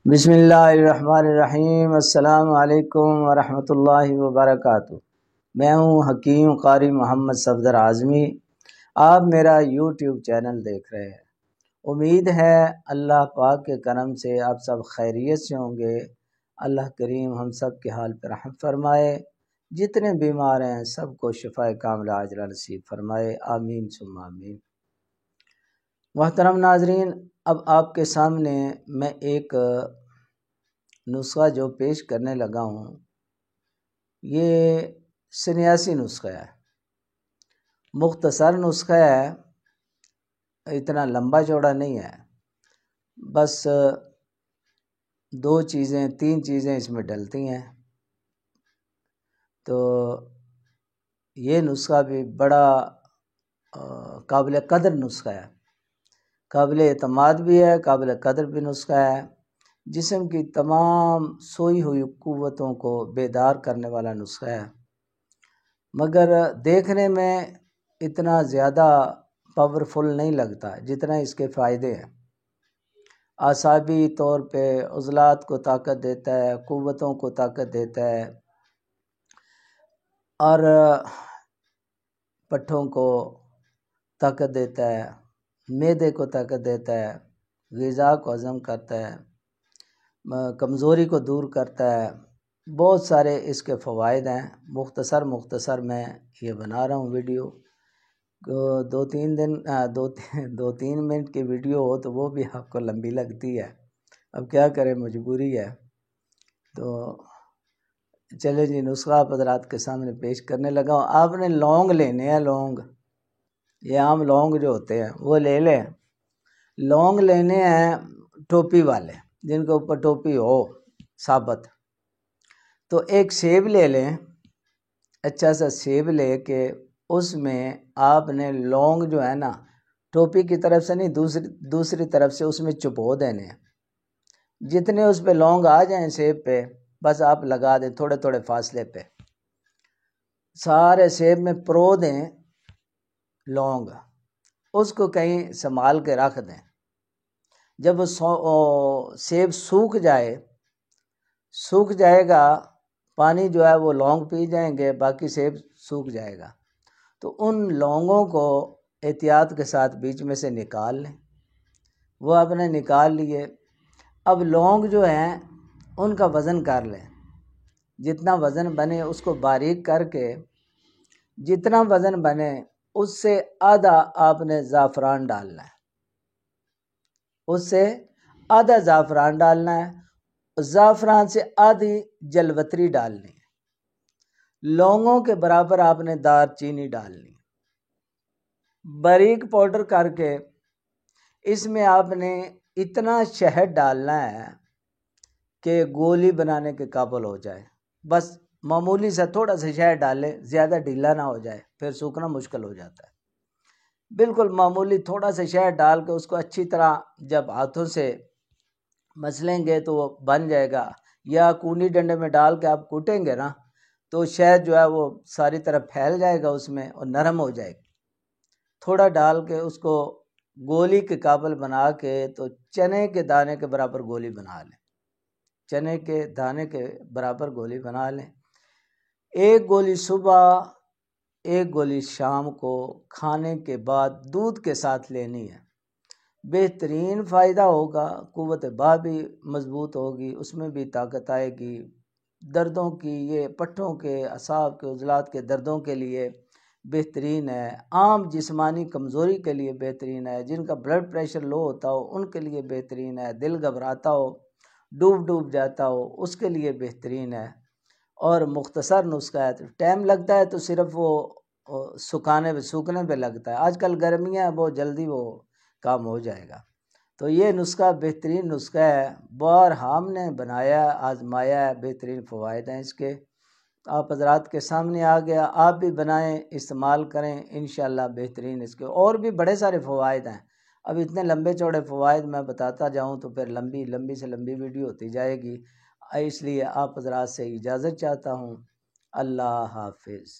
بسم اللہ الرحمن الرحیم۔ السلام علیکم ورحمۃ اللہ وبرکاتہ۔ میں ہوں حکیم قاری محمد صفدر اعظمی۔ آپ میرا یوٹیوب چینل دیکھ رہے ہیں۔ امید ہے اللہ پاک کے کرم سے آپ سب خیریت سے ہوں گے۔ اللہ کریم ہم سب کے حال پر رحم فرمائے۔ جتنے بیمار ہیں سب کو شفاء کاملہ عاجلہ نصیب فرمائے، آمین ثم آمین۔ محترم ناظرین، اب آپ کے سامنے میں ایک نسخہ جو پیش کرنے لگا ہوں، یہ سنیاسی نسخہ ہے، مختصر نسخہ ہے، اتنا لمبا چوڑا نہیں ہے، بس تین چیزیں اس میں ڈلتی ہیں، تو یہ نسخہ بھی بڑا قابل قدر نسخہ ہے، قابل اعتماد بھی ہے، قابل قدر بھی نسخہ ہے، جسم کی تمام سوئی ہوئی قوتوں کو بیدار کرنے والا نسخہ ہے، مگر دیکھنے میں اتنا زیادہ پاورفل نہیں لگتا جتنا اس کے فائدے ہیں۔ اعصابی طور پہ عضلات کو طاقت دیتا ہے، قوتوں کو طاقت دیتا ہے، اور پٹھوں کو طاقت دیتا ہے، معدے کو طاقت دیتا ہے، غذا کو ہضم کرتا ہے، کمزوری کو دور کرتا ہے۔ بہت سارے اس کے فوائد ہیں۔ مختصر میں یہ بنا رہا ہوں ویڈیو، دو تین منٹ کی ویڈیو ہو تو وہ بھی آپ کو لمبی لگتی ہے، اب کیا کریں، مجبوری ہے۔ تو چلے جی، نسخہ آپ حضرات کے سامنے پیش کرنے لگا ہوں۔ آپ نے لونگ لینے ہیں، لونگ، یہ عام لونگ جو ہوتے ہیں وہ لے لیں۔ لونگ لینے ہیں ٹوپی والے، جن کے اوپر ٹوپی ہو ثابت۔ تو ایک سیب لے لیں، اچھا سا سیب لے کے اس میں آپ نے لونگ جو ہے نا، ٹوپی کی طرف سے نہیں، دوسری طرف سے اس میں چپو دینے ہیں۔ جتنے اس پہ لونگ آ جائیں سیب پہ، بس آپ لگا دیں تھوڑے تھوڑے فاصلے پہ، سارے سیب میں پرو دیں لونگ، اس کو کہیں سنبھال کے رکھ دیں۔ جب وہ سیب سوکھ جائے گا، پانی جو ہے وہ لونگ پی جائیں گے، باقی سیب سوکھ جائے گا، تو ان لونگوں کو احتیاط کے ساتھ بیچ میں سے نکال لیں۔ وہ آپ نے نکال لیے۔ اب لونگ جو ہیں ان کا وزن کر لیں، جتنا وزن بنے اس کو باریک کر کے، جتنا وزن بنے اس سے آدھا آپ نے زعفران ڈالنا ہے، اس سے آدھا زعفران ڈالنا ہے، زعفران سے آدھی جلوتری ڈالنی ہے، لونگوں کے برابر آپ نے دار چینی ڈالنی ہے، باریک پاؤڈر کر کے اس میں آپ نے اتنا شہد ڈالنا ہے کہ گولی بنانے کے قابل ہو جائے۔ بس معمولی سا تھوڑا سا شہد ڈالے، زیادہ ڈھیلا نہ ہو جائے، پھر سوکھنا مشکل ہو جاتا ہے۔ بالکل معمولی تھوڑا سا شہد ڈال کے اس کو اچھی طرح جب ہاتھوں سے مسلیں گے تو وہ بن جائے گا، یا کونی ڈنڈے میں ڈال کے آپ کوٹیں گے نا تو شہد جو ہے وہ ساری طرف پھیل جائے گا اس میں اور نرم ہو جائے گی۔ تھوڑا ڈال کے اس کو گولی کے قابل بنا کے تو چنے کے دانے کے برابر گولی بنا لیں، چنے کے دانے کے برابر گولی بنا لیں۔ ایک گولی صبح، ایک گولی شام کو کھانے کے بعد دودھ کے ساتھ لینی ہے۔ بہترین فائدہ ہوگا، قوت باہ بھی مضبوط ہوگی، اس میں بھی طاقت آئے گی، دردوں کی، یہ پٹھوں کے، اعصاب کے، عضلات کے دردوں کے لیے بہترین ہے، عام جسمانی کمزوری کے لیے بہترین ہے، جن کا بلڈ پریشر لو ہوتا ہو ان کے لیے بہترین ہے، دل گھبراتا ہو، ڈوب جاتا ہو، اس کے لیے بہترین ہے، اور مختصر نسخہ ہے۔ ٹائم لگتا ہے تو صرف وہ سوکھنے پہ لگتا ہے، آج کل گرمیاں ہیں بہت جلدی وہ کام ہو جائے گا۔ تو یہ نسخہ بہترین نسخہ ہے، بار ہم نے بنایا، آزمایا ہے، بہترین فوائد ہیں اس کے، آپ حضرات کے سامنے آ گیا، آپ بھی بنائیں، استعمال کریں، انشاءاللہ بہترین اس کے اور بھی بڑے سارے فوائد ہیں۔ اب اتنے لمبے چوڑے فوائد میں بتاتا جاؤں تو پھر لمبی سے لمبی ویڈیو ہوتی جائے گی، اس لیے آپ حضرات سے اجازت چاہتا ہوں۔ اللہ حافظ۔